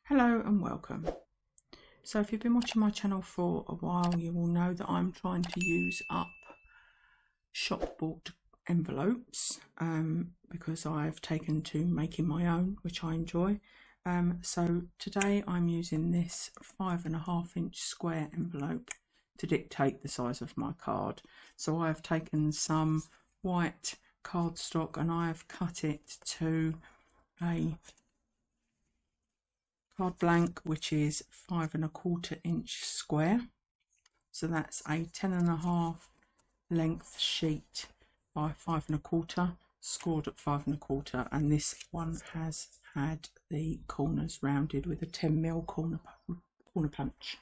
Hello and welcome. So if you've been watching my channel for a while, you will know that I'm trying to use up shop bought envelopes because I've taken to making my own, which I enjoy. So today I'm using this 5.5-inch square envelope to dictate the size of my card. So I've taken some white cardstock and I have cut it to a card blank, which is 5.25-inch square. So that's a 10.5 length sheet by 5.25, scored at 5.25, and this one has had the corners rounded with a 10mm corner punch.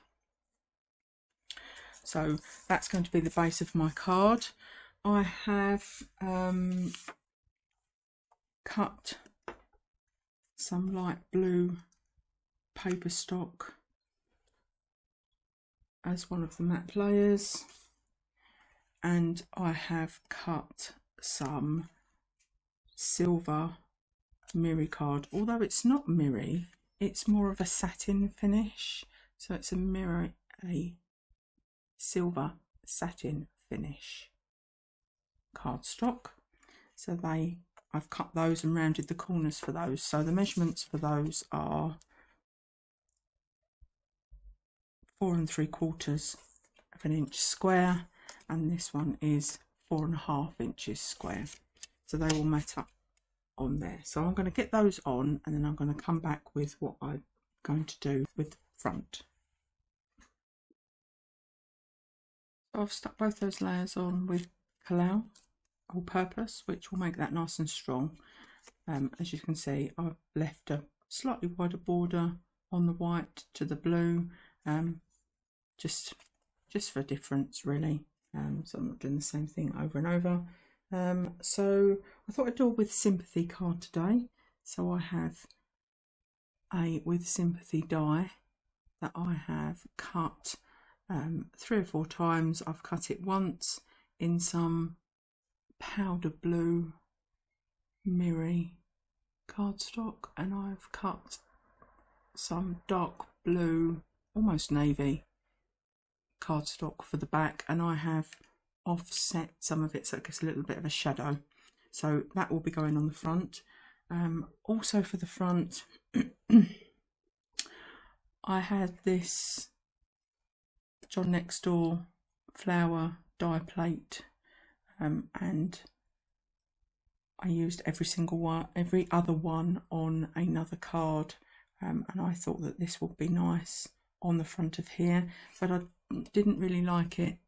So that's going to be the base of my card. I have cut some light blue paper stock as one of the matte layers, and I have cut some silver Mirri card, although it's not Mirri, it's more of a satin finish, so it's a silver satin finish cardstock. So I've cut those and rounded the corners for those. So the measurements for those are 4 3/4 of an inch square, and this one is 4.5 inches square. So they will match up on there. So I'm going to get those on, and then I'm going to come back with what I'm going to do with the front. So I've stuck both those layers on with Collall All Purpose, which will make that nice and strong. As you can see, I've left a slightly wider border on the white to the blue, just for difference really. So I'm not doing the same thing over and over. So I thought I'd do it with Sympathy card today. So I have a with Sympathy die that I have cut 3 or 4 times. I've cut it once in some powder blue Mirri cardstock, and I've cut some dark blue, almost navy cardstock for the back, and I have offset some of it so it gets a little bit of a shadow. So that will be going on the front. Also for the front, I had this John Next Door flower die plate, and I used every other one on another card, and I thought that this would be nice on the front of here, but I didn't really like it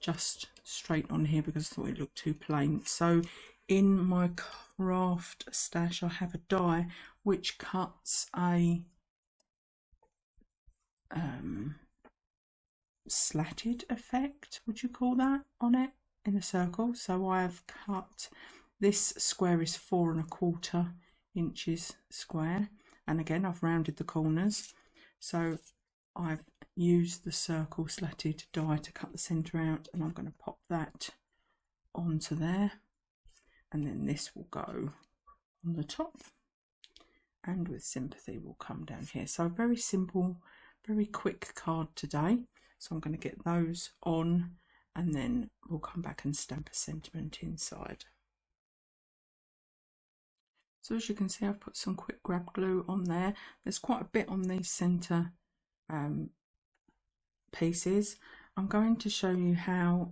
just straight on here because I thought it looked too plain. So in my craft stash I have a die which cuts a slatted effect, would you call that, on it in a circle. So I have cut, this square is 4.25 inches square, and again I've rounded the corners. So I've used the circle slatted die to cut the centre out, and I'm going to pop that onto there, and then this will go on the top, and with Sympathy will come down here. So very simple, very quick card today. So I'm going to get those on, and then we'll come back and stamp a sentiment inside. So as you can see, I've put some quick grab glue on there. There's quite a bit on these centre pieces. I'm going to show you how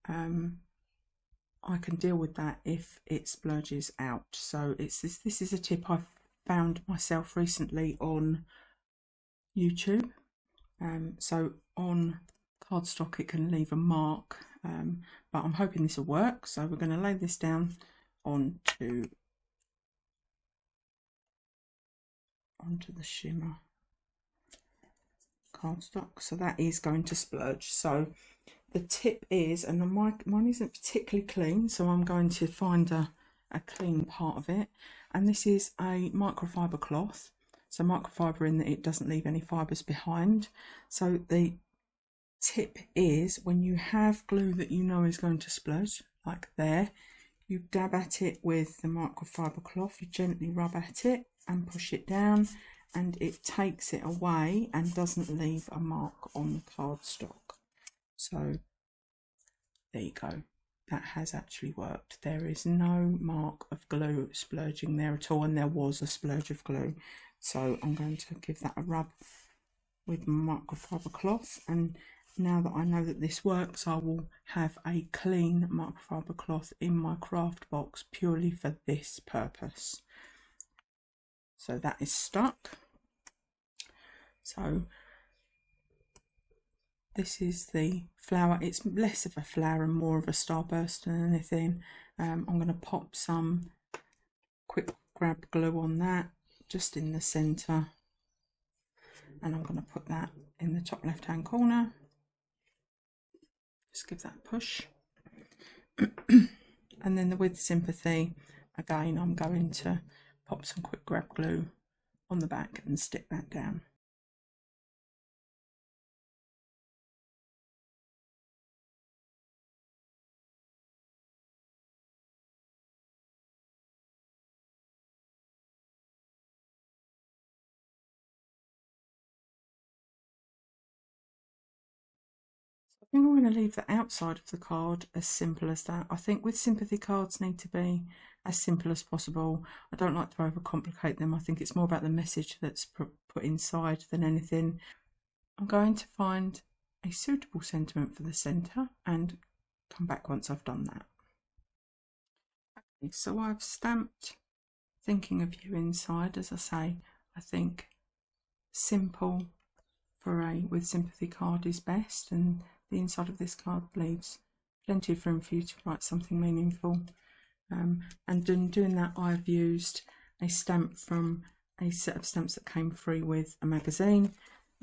I can deal with that if it splurges out. So this is a tip I've found myself recently on YouTube. So on cardstock it can leave a mark, but I'm hoping this will work. So we're going to lay this down onto the shimmer cardstock, so that is going to splurge. So the tip is, and mine isn't particularly clean, so I'm going to find a clean part of it, and this is a microfiber cloth. So microfiber in that it doesn't leave any fibres behind. So the tip is, when you have glue that you know is going to splurge, like there, you dab at it with the microfiber cloth, you gently rub at it and push it down, and it takes it away and doesn't leave a mark on the cardstock. So there you go, that has actually worked. There is no mark of glue splurging there at all, and there was a splurge of glue. So I'm going to give that a rub with my microfiber cloth, and now that I know that this works, I will have a clean microfiber cloth in my craft box purely for this purpose. So that is stuck. So this is the flower. It's less of a flower and more of a starburst than anything. I'm going to pop some quick grab glue on that just in the centre, and I'm going to put that in the top left hand corner. Just give that a push. And then with Sympathy, again, I'm going to pop some quick grab glue on the back and stick that down. I think I'm going to leave the outside of the card as simple as that. I think with Sympathy cards need to be as simple as possible. I don't like to overcomplicate them. I think it's more about the message that's put inside than anything. I'm going to find a suitable sentiment for the centre and come back once I've done that. Okay, so I've stamped Thinking of You inside. As I say, I think simple for with Sympathy card is best, and the inside of this card leaves plenty of room for you to write something meaningful. And in doing that, I've used a stamp from a set of stamps that came free with a magazine,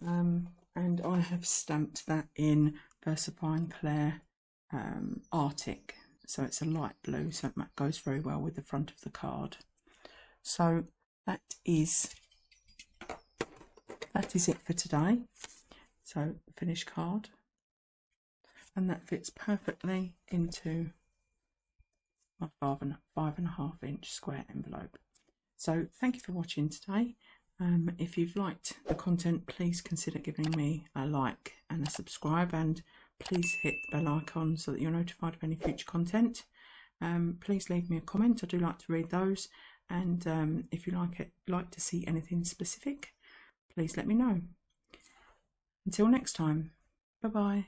and I have stamped that in Versafine Clair Arctic, so it's a light blue, so it goes very well with the front of the card. So that is it for today. So finished card, and that fits perfectly into my 5.5 inch square envelope. So thank you for watching today. If you've liked the content, please consider giving me a like and a subscribe, and please hit the bell icon so that you're notified of any future content. Please leave me a comment. I do like to read those, and if you like to see anything specific, please let me know. Until next time, bye bye.